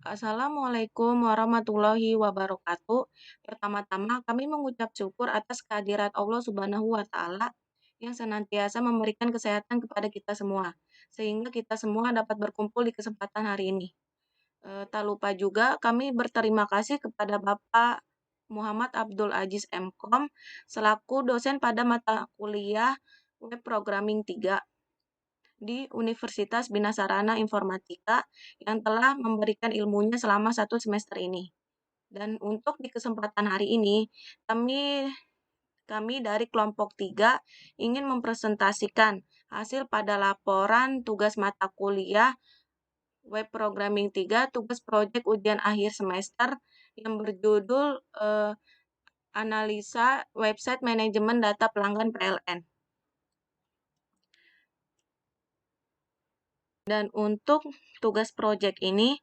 Assalamualaikum warahmatullahi wabarakatuh. Pertama-tama kami mengucap syukur atas kehadirat Allah Subhanahu wa taala yang senantiasa memberikan kesehatan kepada kita semua, sehingga kita semua dapat berkumpul di kesempatan hari ini. Tak lupa juga kami berterima kasih kepada Bapak Muhammad Abdul Aziz MKom selaku dosen pada mata kuliah Web Programming 3 di Universitas Bina Sarana Informatika yang telah memberikan ilmunya selama 1 semester ini. Dan untuk di kesempatan hari ini, kami kami dari kelompok 3 ingin mempresentasikan hasil pada laporan tugas mata kuliah Web Programming 3 tugas proyek ujian akhir semester yang berjudul Analisa Website Manajemen Data Pelanggan PLN. Dan untuk tugas proyek ini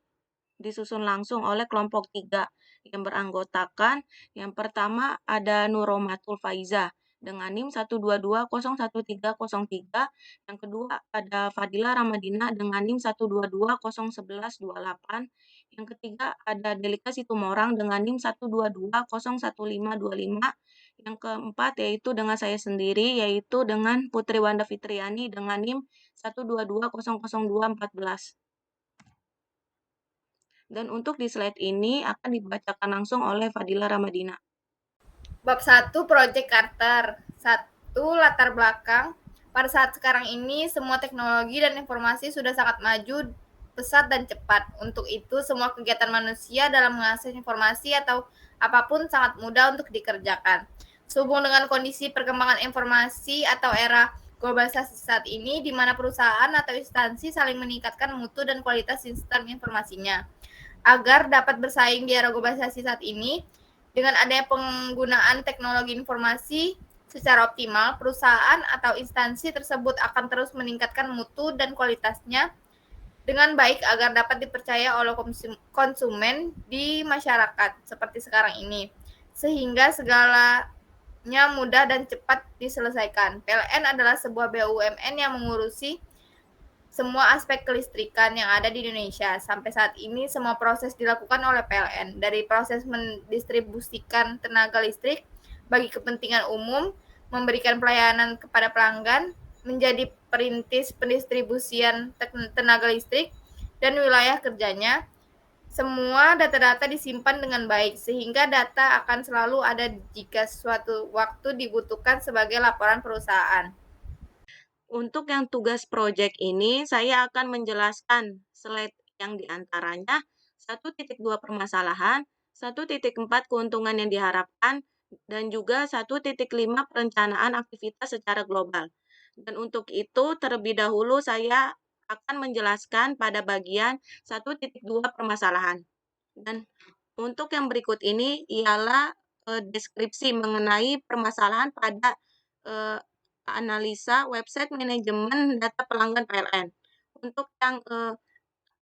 disusun langsung oleh kelompok 3 yang beranggotakan yang pertama ada Nuromatul Faiza dengan NIM 122011303, yang kedua ada Fadila Ramadina dengan NIM 122011128, yang ketiga ada Delika Situmorang dengan NIM 122011525, yang keempat yaitu dengan saya sendiri yaitu dengan Putri Wanda Fitriani dengan NIM 122000214. Dan untuk di slide ini akan dibacakan langsung oleh Fadila Ramadina. Bab 1 Project Carter. 1. Latar belakang. Pada saat sekarang ini, semua teknologi dan informasi sudah sangat maju, pesat, dan cepat. Untuk itu, semua kegiatan manusia dalam mengakses informasi atau apapun sangat mudah untuk dikerjakan. Sehubung dengan kondisi perkembangan informasi atau era globalisasi saat ini, di mana perusahaan atau instansi saling meningkatkan mutu dan kualitas sistem informasinya. Agar dapat bersaing di era globalisasi saat ini, dengan adanya penggunaan teknologi informasi secara optimal, perusahaan atau instansi tersebut akan terus meningkatkan mutu dan kualitasnya dengan baik agar dapat dipercaya oleh konsumen di masyarakat seperti sekarang ini, sehingga segalanya mudah dan cepat diselesaikan. PLN adalah sebuah BUMN yang mengurusi semua aspek kelistrikan yang ada di Indonesia. Sampai saat ini semua proses dilakukan oleh PLN, dari proses mendistribusikan tenaga listrik bagi kepentingan umum, memberikan pelayanan kepada pelanggan, menjadi perintis pendistribusian tenaga listrik, dan wilayah kerjanya. Semua data-data disimpan dengan baik, sehingga data akan selalu ada jika suatu waktu dibutuhkan sebagai laporan perusahaan. Untuk yang tugas proyek ini, saya akan menjelaskan slide yang diantaranya 1.2 permasalahan, 1.4 keuntungan yang diharapkan, dan juga 1.5 perencanaan aktivitas secara global. Dan untuk itu, terlebih dahulu saya akan menjelaskan pada bagian 1.2 permasalahan. Dan untuk yang berikut ini ialah deskripsi mengenai permasalahan pada analisa website manajemen data pelanggan PLN. Untuk yang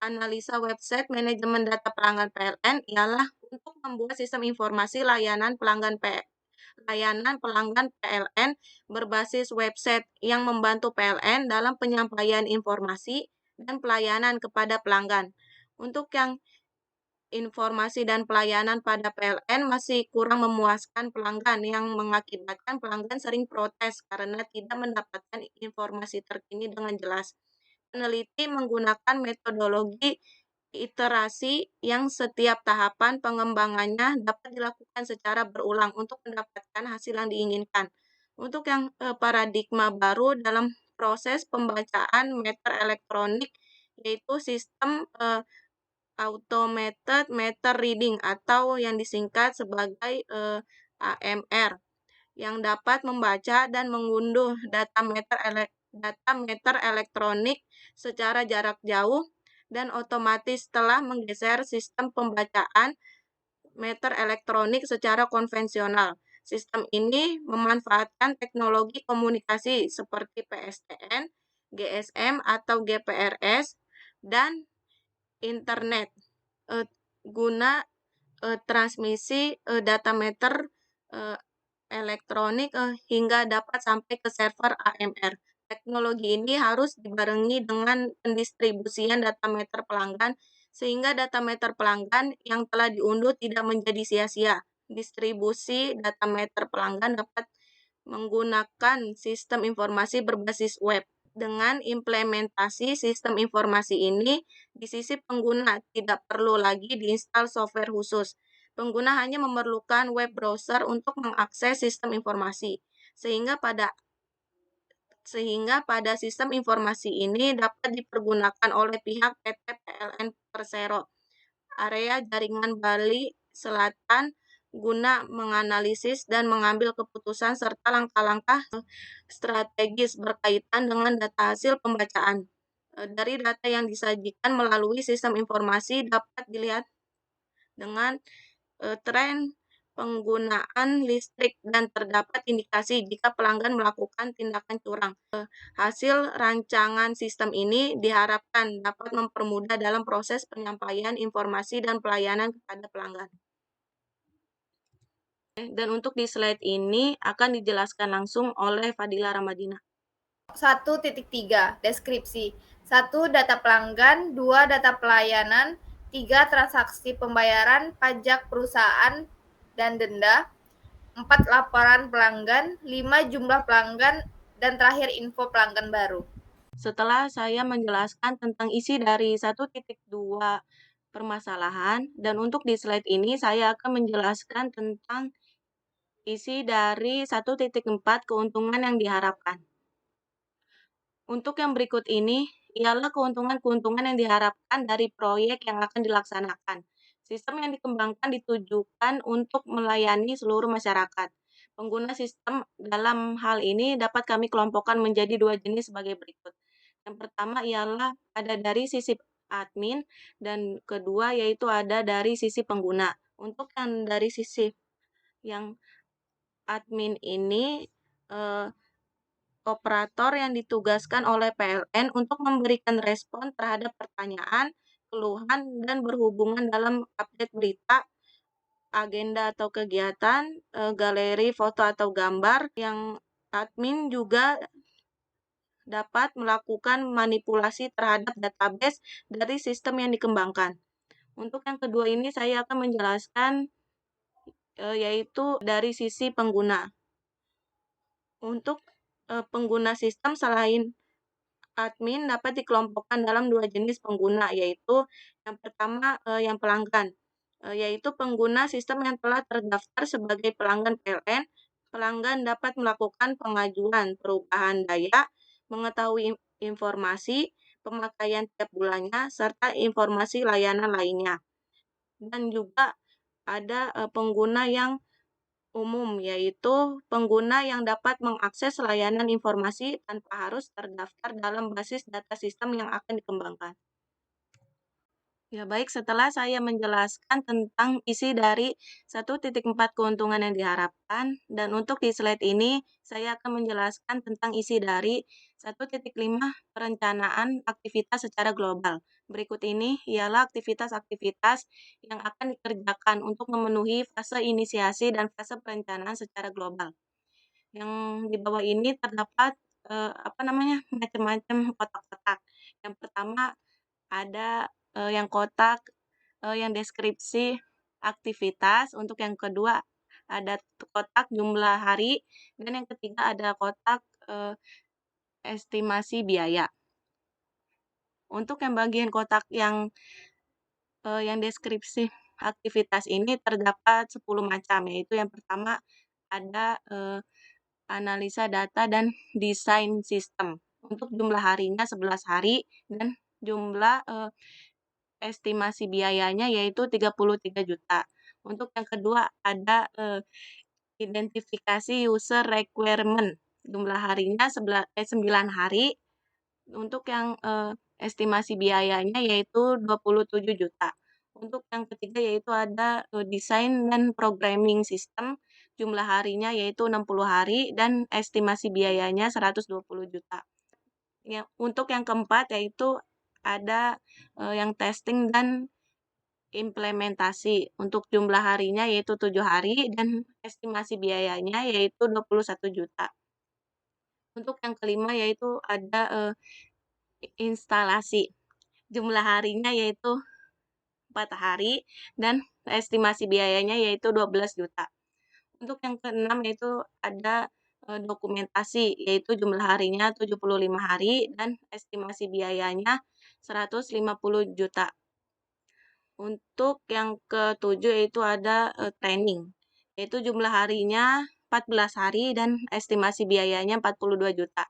analisa website manajemen data pelanggan PLN ialah untuk membuat sistem informasi layanan pelanggan PLN berbasis website yang membantu PLN dalam penyampaian informasi dan pelayanan kepada pelanggan. Untuk yang informasi dan pelayanan pada PLN masih kurang memuaskan pelanggan yang mengakibatkan pelanggan sering protes karena tidak mendapatkan informasi terkini dengan jelas. Peneliti menggunakan metodologi iterasi yang setiap tahapan pengembangannya dapat dilakukan secara berulang untuk mendapatkan hasil yang diinginkan. Untuk yang paradigma baru dalam proses pembacaan meter elektronik yaitu sistem Automated Meter Reading atau yang disingkat sebagai AMR, yang dapat membaca dan mengunduh data meter elektronik secara jarak jauh dan otomatis telah menggeser sistem pembacaan meter elektronik secara konvensional. Sistem ini memanfaatkan teknologi komunikasi seperti PSTN, GSM atau GPRS, dan internet guna transmisi data meter elektronik hingga dapat sampai ke server AMR. Teknologi ini harus dibarengi dengan pendistribusian data meter pelanggan sehingga data meter pelanggan yang telah diunduh tidak menjadi sia-sia. Distribusi data meter pelanggan dapat menggunakan sistem informasi berbasis web. Dengan implementasi sistem informasi ini, di sisi pengguna tidak perlu lagi diinstal software khusus. Pengguna hanya memerlukan web browser untuk mengakses sistem informasi, sehingga pada sistem informasi ini dapat dipergunakan oleh pihak PT PLN Persero area jaringan Bali Selatan guna menganalisis dan mengambil keputusan serta langkah-langkah strategis berkaitan dengan data hasil pembacaan. Dari data yang disajikan melalui sistem informasi dapat dilihat dengan tren penggunaan listrik dan terdapat indikasi jika pelanggan melakukan tindakan curang. Hasil rancangan sistem ini diharapkan dapat mempermudah dalam proses penyampaian informasi dan pelayanan kepada pelanggan. Dan untuk di slide ini akan dijelaskan langsung oleh Fadila Ramadina. 1.3 Deskripsi 1. Data pelanggan 2. Data pelayanan 3. Transaksi pembayaran pajak perusahaan dan denda 4. Laporan pelanggan 5. Jumlah pelanggan dan terakhir info pelanggan baru. Setelah saya menjelaskan tentang isi dari 1.2 permasalahan, dan untuk di slide ini saya akan menjelaskan tentang isi dari 1.4 keuntungan yang diharapkan. Untuk yang berikut ini ialah keuntungan-keuntungan yang diharapkan dari proyek yang akan dilaksanakan. Sistem yang dikembangkan ditujukan untuk melayani seluruh masyarakat. Pengguna sistem dalam hal ini dapat kami kelompokkan menjadi dua jenis sebagai berikut. Yang pertama ialah ada dari sisi admin dan kedua yaitu ada dari sisi pengguna. Untuk yang dari sisi yang admin ini eh, operator yang ditugaskan oleh PLN untuk memberikan respon terhadap pertanyaan, keluhan, dan berhubungan dalam update berita, agenda atau kegiatan, galeri foto atau gambar, yang admin juga dapat melakukan manipulasi terhadap database dari sistem yang dikembangkan. Untuk yang kedua ini saya akan menjelaskan yaitu dari sisi pengguna. Untuk pengguna sistem selain admin dapat dikelompokkan dalam dua jenis pengguna, yaitu yang pertama yang pelanggan, yaitu pengguna sistem yang telah terdaftar sebagai pelanggan PLN. Pelanggan dapat melakukan pengajuan perubahan daya, mengetahui informasi pemakaian tiap bulannya, serta informasi layanan lainnya. Dan juga ada pengguna yang umum, yaitu pengguna yang dapat mengakses layanan informasi tanpa harus terdaftar dalam basis data sistem yang akan dikembangkan. Ya baik, setelah saya menjelaskan tentang isi dari 1.4 keuntungan yang diharapkan, dan untuk di slide ini saya akan menjelaskan tentang isi dari 1.5 perencanaan aktivitas secara global. Berikut ini ialah aktivitas-aktivitas yang akan dikerjakan untuk memenuhi fase inisiasi dan fase perencanaan secara global. Yang di bawah ini terdapat macam-macam kotak-kotak. Yang pertama ada yang kotak yang deskripsi aktivitas, untuk yang kedua ada kotak jumlah hari, dan yang ketiga ada kotak estimasi biaya. Untuk yang bagian kotak yang deskripsi aktivitas ini terdapat 10 macam, yaitu yang pertama ada analisa data dan desain sistem. Untuk jumlah harinya 11 hari dan jumlah estimasi biayanya yaitu 33 juta. Untuk yang kedua ada identifikasi user requirement. Jumlah harinya 9 hari. Untuk yang estimasi biayanya yaitu 27 juta. Untuk yang ketiga yaitu ada desain dan programming sistem. Jumlah harinya yaitu 60 hari dan estimasi biayanya 120 juta. Untuk yang keempat yaitu ada yang testing dan implementasi. Untuk jumlah harinya yaitu 7 hari dan estimasi biayanya yaitu 21 juta. Untuk yang kelima yaitu ada instalasi. Jumlah harinya yaitu hari dan estimasi biayanya yaitu 12 juta. Untuk yang keenam yaitu ada, dokumentasi, yaitu jumlah harinya 75 hari dan estimasi biayanya 150 juta. Untuk yang ketujuh yaitu ada, training, yaitu jumlah harinya 14 hari dan estimasi biayanya 42 juta.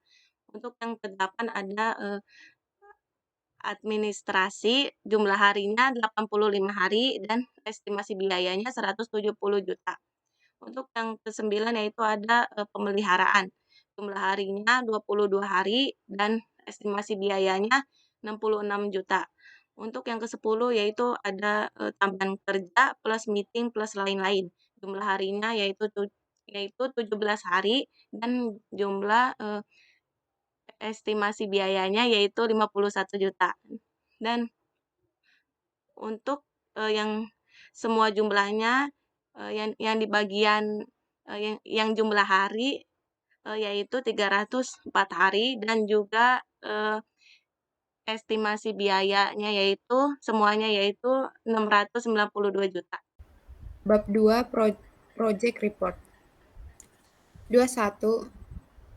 Untuk yang kedelapan ada, administrasi, jumlah harinya 85 hari dan estimasi biayanya 170 juta. Untuk yang kesembilan yaitu ada, pemeliharaan, jumlah harinya 22 hari dan estimasi biayanya 66 juta. Untuk yang kesepuluh yaitu ada, tambahan kerja plus meeting plus lain-lain, jumlah harinya yaitu 17 hari dan jumlah, estimasi biayanya yaitu 51 juta. Dan untuk, yang semua jumlahnya, yang di bagian, yang jumlah hari, yaitu 304 hari dan juga, estimasi biayanya yaitu semuanya yaitu 692 juta. Bab 2 Project Report. 21.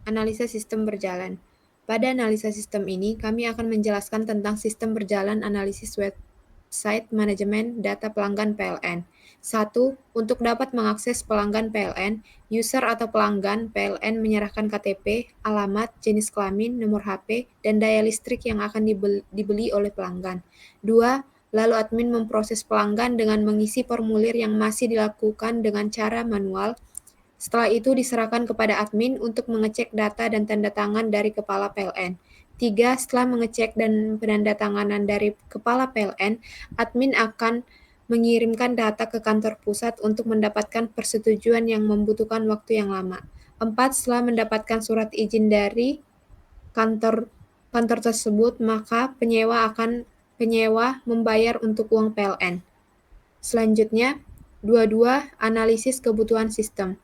Analisa sistem berjalan. Pada analisa sistem ini, kami akan menjelaskan tentang sistem berjalan analisis website manajemen data pelanggan PLN. 1. Untuk dapat mengakses pelanggan PLN, user atau pelanggan PLN menyerahkan KTP, alamat, jenis kelamin, nomor HP, dan daya listrik yang akan dibeli oleh pelanggan. 2. Lalu admin memproses pelanggan dengan mengisi formulir yang masih dilakukan dengan cara manual. Setelah itu diserahkan kepada admin untuk mengecek data dan tanda tangan dari kepala PLN. 3. Setelah mengecek dan penandatanganan dari kepala PLN, admin akan mengirimkan data ke kantor pusat untuk mendapatkan persetujuan yang membutuhkan waktu yang lama. 4. Setelah mendapatkan surat izin dari kantor tersebut, maka penyewa membayar untuk uang PLN. Selanjutnya, 22. Analisis kebutuhan sistem.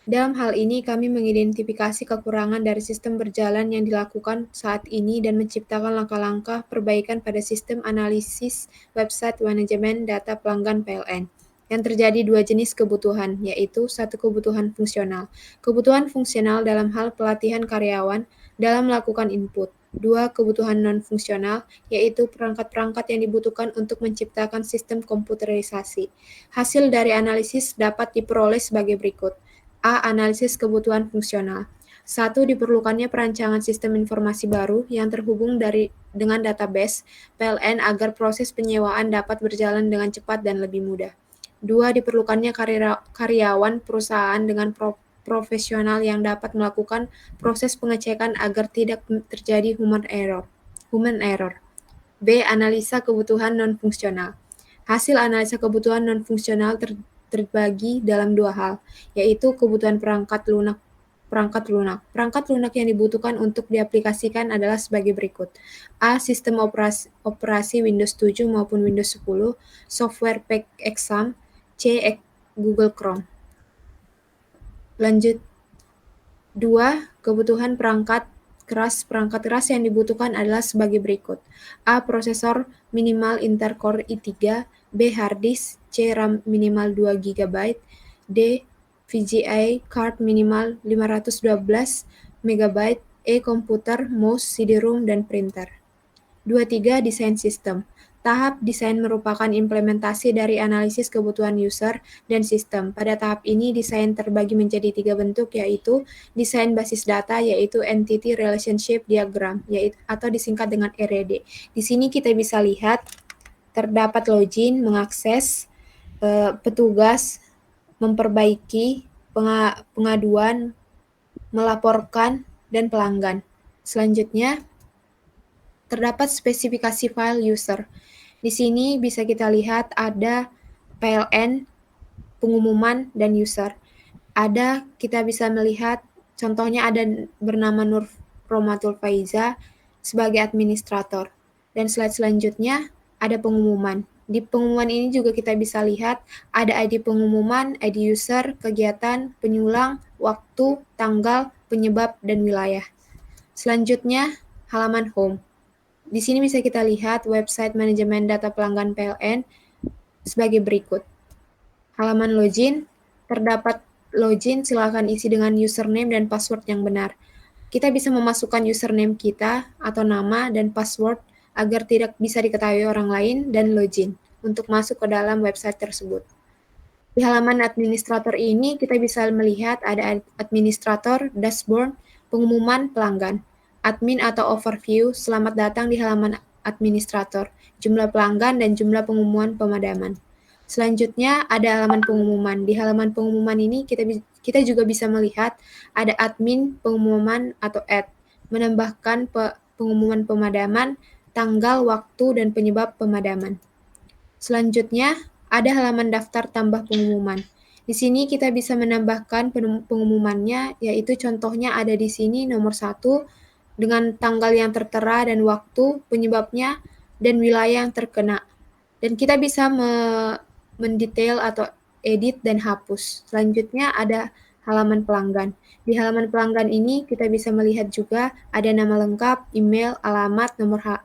Dalam hal ini, kami mengidentifikasi kekurangan dari sistem berjalan yang dilakukan saat ini dan menciptakan langkah-langkah perbaikan pada sistem analisis website manajemen data pelanggan PLN. Yang terjadi dua jenis kebutuhan, yaitu satu kebutuhan fungsional. Kebutuhan fungsional dalam hal pelatihan karyawan dalam melakukan input. 2. Kebutuhan non-fungsional, yaitu perangkat-perangkat yang dibutuhkan untuk menciptakan sistem komputerisasi. Hasil dari analisis dapat diperoleh sebagai berikut. A. Analisis kebutuhan fungsional. 1. Diperlukannya perancangan sistem informasi baru yang terhubung dengan database PLN agar proses penyewaan dapat berjalan dengan cepat dan lebih mudah. 2. Diperlukannya karyawan perusahaan dengan profesional yang dapat melakukan proses pengecekan agar tidak terjadi human error. B. Analisa kebutuhan non-fungsional. Hasil analisa kebutuhan non-fungsional terbagi dalam dua hal, yaitu kebutuhan perangkat lunak. Perangkat lunak yang dibutuhkan untuk diaplikasikan adalah sebagai berikut. A. Sistem operasi Windows 7 maupun Windows 10, software pack exam. C. Google Chrome. Lanjut. 2. Kebutuhan perangkat keras. Perangkat keras yang dibutuhkan adalah sebagai berikut. A. Prosesor minimal Intel Core i3, B. Hard disk, C. RAM minimal 2 GB, D. VGA card minimal 512 MB, E. Komputer, mouse, CD-ROM, dan printer. 23. Desain sistem. Tahap desain merupakan implementasi dari analisis kebutuhan user dan sistem. Pada tahap ini, desain terbagi menjadi 3 bentuk, yaitu desain basis data, yaitu Entity Relationship Diagram, atau disingkat dengan RED. Di sini kita bisa lihat terdapat login, mengakses, petugas, memperbaiki, pengaduan, melaporkan, dan pelanggan. Selanjutnya, terdapat spesifikasi file user. Di sini bisa kita lihat ada PLN, pengumuman, dan user. Kita bisa melihat, contohnya ada bernama Nur Romatul Faiza sebagai administrator. Dan slide selanjutnya ada pengumuman. Di pengumuman ini juga kita bisa lihat ada ID pengumuman, ID user, kegiatan, penyulang, waktu, tanggal, penyebab, dan wilayah. Selanjutnya, halaman home. Di sini bisa kita lihat website manajemen data pelanggan PLN. sebagai berikut. Halaman login, terdapat login, silakan isi dengan username dan password yang benar. Kita bisa memasukkan username kita atau nama dan password agar tidak bisa diketahui orang lain dan login untuk masuk ke dalam website tersebut. Di halaman administrator ini kita bisa melihat ada administrator, dashboard, pengumuman pelanggan, admin atau overview, selamat datang di halaman administrator, jumlah pelanggan dan jumlah pengumuman pemadaman. Selanjutnya ada halaman pengumuman. Di halaman pengumuman ini kita juga bisa melihat ada admin pengumuman atau add, menambahkan pengumuman pemadaman, tanggal, waktu, dan penyebab pemadaman. Selanjutnya, ada halaman daftar tambah pengumuman. Di sini kita bisa menambahkan pengumumannya, yaitu contohnya ada di sini nomor 1 dengan tanggal yang tertera dan waktu, penyebabnya, dan wilayah yang terkena. Dan kita bisa mendetail atau edit dan hapus. Selanjutnya ada halaman pelanggan. Di halaman pelanggan ini kita bisa melihat juga ada nama lengkap, email, alamat,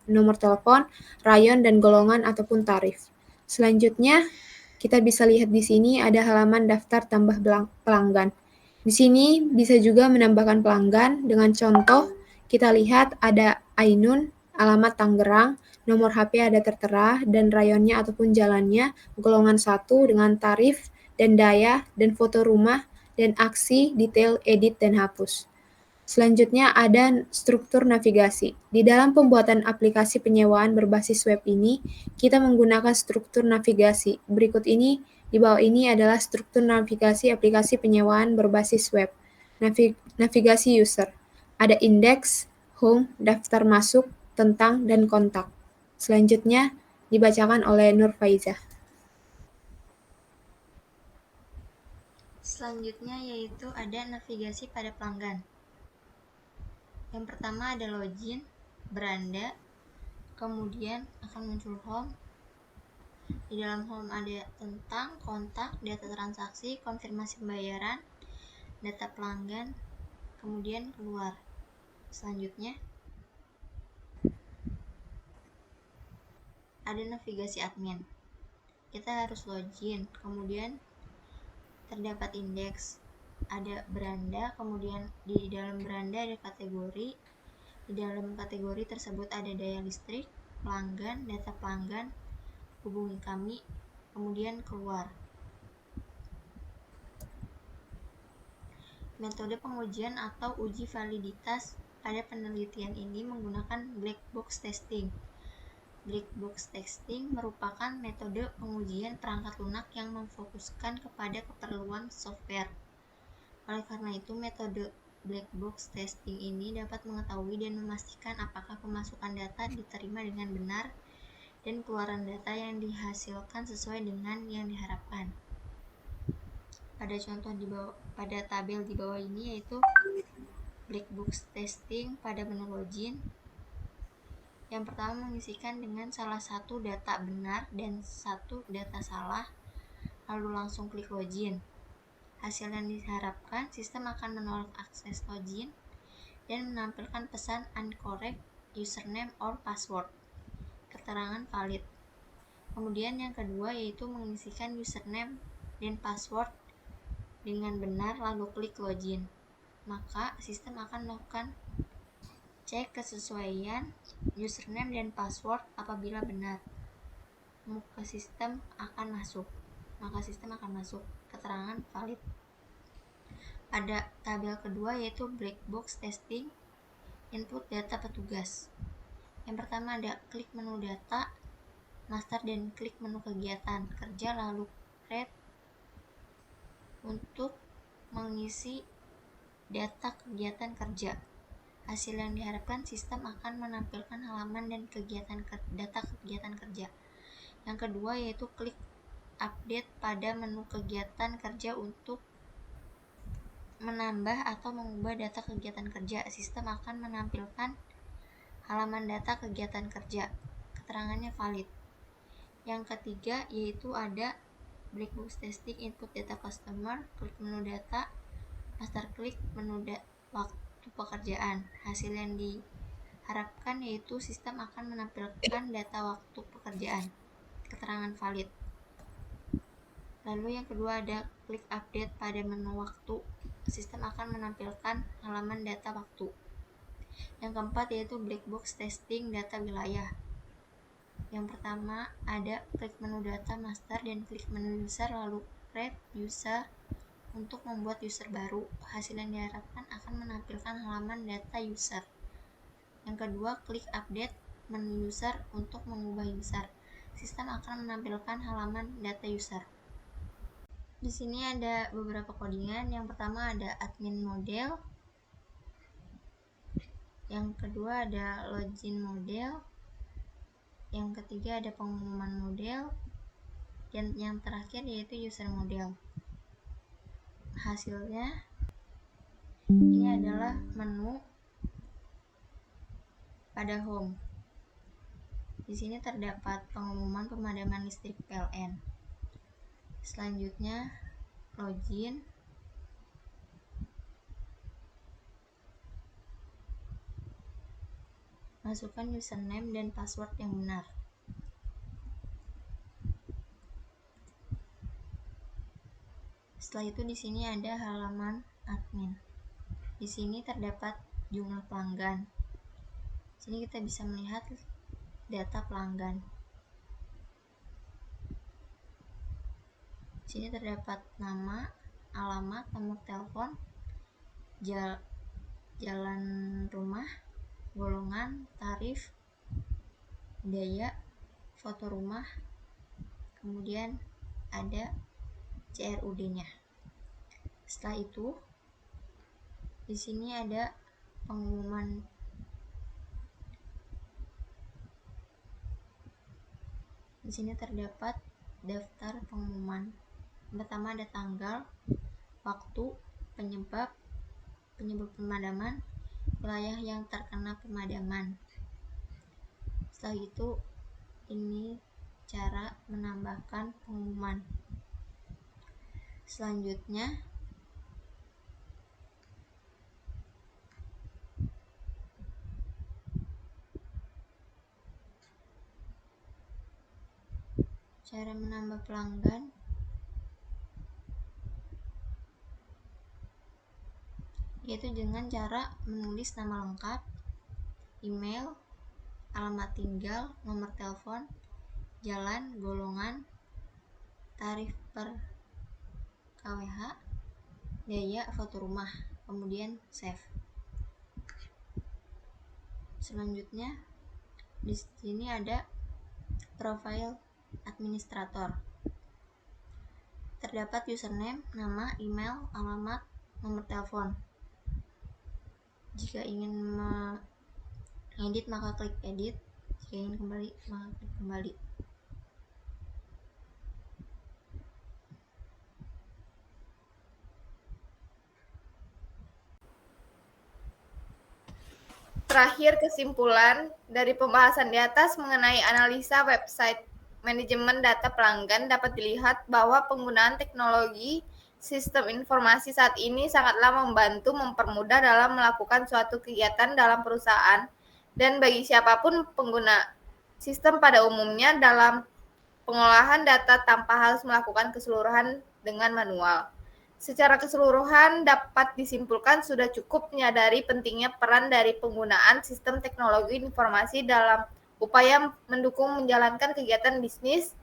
nomor telepon, rayon, dan golongan ataupun tarif. Selanjutnya, kita bisa lihat di sini ada halaman daftar tambah pelanggan. Di sini bisa juga menambahkan pelanggan dengan contoh kita lihat ada Ainun, alamat Tangerang, nomor HP ada tertera, dan rayonnya ataupun jalannya, golongan 1 dengan tarif dan daya, dan foto rumah, dan aksi, detail, edit, dan hapus. Selanjutnya ada struktur navigasi. Di dalam pembuatan aplikasi penyewaan berbasis web ini, kita menggunakan struktur navigasi. Berikut ini, di bawah ini adalah struktur navigasi aplikasi penyewaan berbasis web. Navigasi user. Ada indeks, home, daftar masuk, tentang, dan kontak. Selanjutnya, dibacakan oleh Nur Faizah. Selanjutnya yaitu ada navigasi pada pelanggan. Yang pertama ada login, beranda, kemudian akan muncul home. Di dalam home ada tentang, kontak, data transaksi, konfirmasi pembayaran, data pelanggan, kemudian keluar. Selanjutnya ada navigasi admin. Kita harus login, kemudian terdapat indeks, ada beranda, kemudian di dalam beranda ada kategori. Di dalam kategori tersebut ada daya listrik, pelanggan, data pelanggan, hubungi kami, kemudian keluar. Metode pengujian atau uji validitas pada penelitian ini menggunakan black box testing. Black box testing merupakan metode pengujian perangkat lunak yang memfokuskan kepada keperluan software. Oleh karena itu, metode black box testing ini dapat mengetahui dan memastikan apakah pemasukan data diterima dengan benar dan keluaran data yang dihasilkan sesuai dengan yang diharapkan. Pada contoh pada tabel di bawah ini yaitu black box testing pada menu login. Yang pertama mengisikan dengan salah satu data benar dan satu data salah, lalu langsung klik login. Hasil yang diharapkan, sistem akan menolak akses login dan menampilkan pesan incorrect username or password, keterangan valid. Kemudian yang kedua yaitu mengisikan username dan password dengan benar lalu klik login. Maka sistem akan melakukan cek kesesuaian username dan password. Apabila benar, maka sistem akan masuk keterangan valid. Pada tabel kedua yaitu black box testing input data petugas. Yang pertama ada klik menu data, master, dan klik menu kegiatan kerja lalu create untuk mengisi data kegiatan kerja. Hasil yang diharapkan, sistem akan menampilkan halaman dan data kegiatan kerja. Yang kedua yaitu klik update pada menu kegiatan kerja untuk menambah atau mengubah data kegiatan kerja. Sistem akan menampilkan halaman data kegiatan kerja, keterangannya valid. Yang ketiga yaitu ada black box testing input data customer, klik menu data, master klik menu waktu pekerjaan. Hasil yang diharapkan yaitu sistem akan menampilkan data waktu pekerjaan, keterangan valid. Lalu yang kedua ada klik update pada menu waktu. Sistem akan menampilkan halaman data waktu. Yang keempat yaitu black box testing data wilayah. Yang pertama ada klik menu data master dan klik menu user lalu create user untuk membuat user baru. Hasil yang diharapkan akan menampilkan halaman data user. Yang kedua klik update menu user untuk mengubah user. Sistem akan menampilkan halaman data user. Di sini ada beberapa codingan. Yang pertama ada admin model. Yang kedua ada login model. Yang ketiga ada pengumuman model. Dan yang terakhir yaitu user model. Hasilnya ini adalah menu pada home. Di sini terdapat pengumuman pemadaman listrik PLN. Selanjutnya login. Masukkan username dan password yang benar. Setelah itu di sini ada halaman admin. Di sini terdapat jumlah pelanggan. Di sini kita bisa melihat data pelanggan. Di sini terdapat nama, alamat, nomor telepon, jalan rumah, golongan, tarif, daya, foto rumah, kemudian ada CRUD-nya. Setelah itu, di sini ada pengumuman. Di sini terdapat daftar pengumuman. Pertama ada tanggal, waktu, penyebab pemadaman, wilayah yang terkena pemadaman. Setelah itu, ini cara menambahkan pengumuman. Selanjutnya, cara menambah pelanggan yaitu dengan cara menulis nama lengkap, email, alamat tinggal, nomor telepon, jalan, golongan, tarif per KWH, daya, foto rumah, kemudian save. Selanjutnya di sini ada profil administrator. Terdapat username, nama, email, alamat, nomor telepon. Jika ingin mengedit maka klik edit, jika ingin kembali maka klik kembali. Terakhir, kesimpulan dari pembahasan di atas mengenai analisa website manajemen data pelanggan dapat dilihat bahwa penggunaan teknologi sistem informasi saat ini sangatlah membantu mempermudah dalam melakukan suatu kegiatan dalam perusahaan dan bagi siapapun pengguna sistem pada umumnya dalam pengolahan data tanpa harus melakukan keseluruhan dengan manual. Secara keseluruhan dapat disimpulkan sudah cukup menyadari pentingnya peran dari penggunaan sistem teknologi informasi dalam upaya mendukung menjalankan kegiatan bisnis,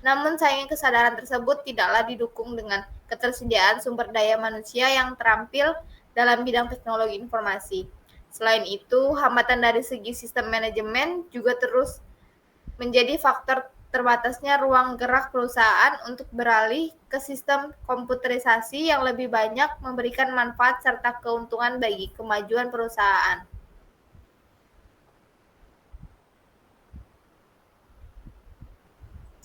namun sayangnya kesadaran tersebut tidaklah didukung dengan ketersediaan sumber daya manusia yang terampil dalam bidang teknologi informasi. Selain itu, hambatan dari segi sistem manajemen juga terus menjadi faktor terbatasnya ruang gerak perusahaan untuk beralih ke sistem komputerisasi yang lebih banyak memberikan manfaat serta keuntungan bagi kemajuan perusahaan.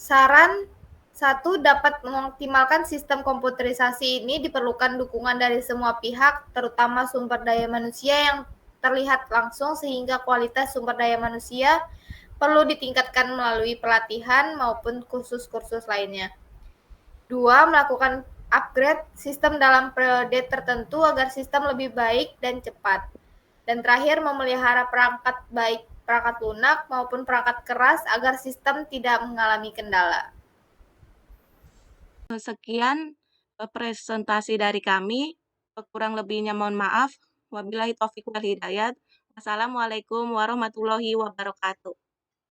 Saran 1. Dapat mengoptimalkan sistem komputerisasi ini diperlukan dukungan dari semua pihak, terutama sumber daya manusia yang terlihat langsung sehingga kualitas sumber daya manusia perlu ditingkatkan melalui pelatihan maupun kursus-kursus lainnya. 2. Melakukan upgrade sistem dalam periode tertentu agar sistem lebih baik dan cepat. Dan terakhir, memelihara perangkat baik perangkat lunak maupun perangkat keras agar sistem tidak mengalami kendala. Sekian, presentasi dari kami, kurang lebihnya mohon maaf. Wabillahi taufiq wal hidayah. Wassalamualaikum warahmatullahi wabarakatuh.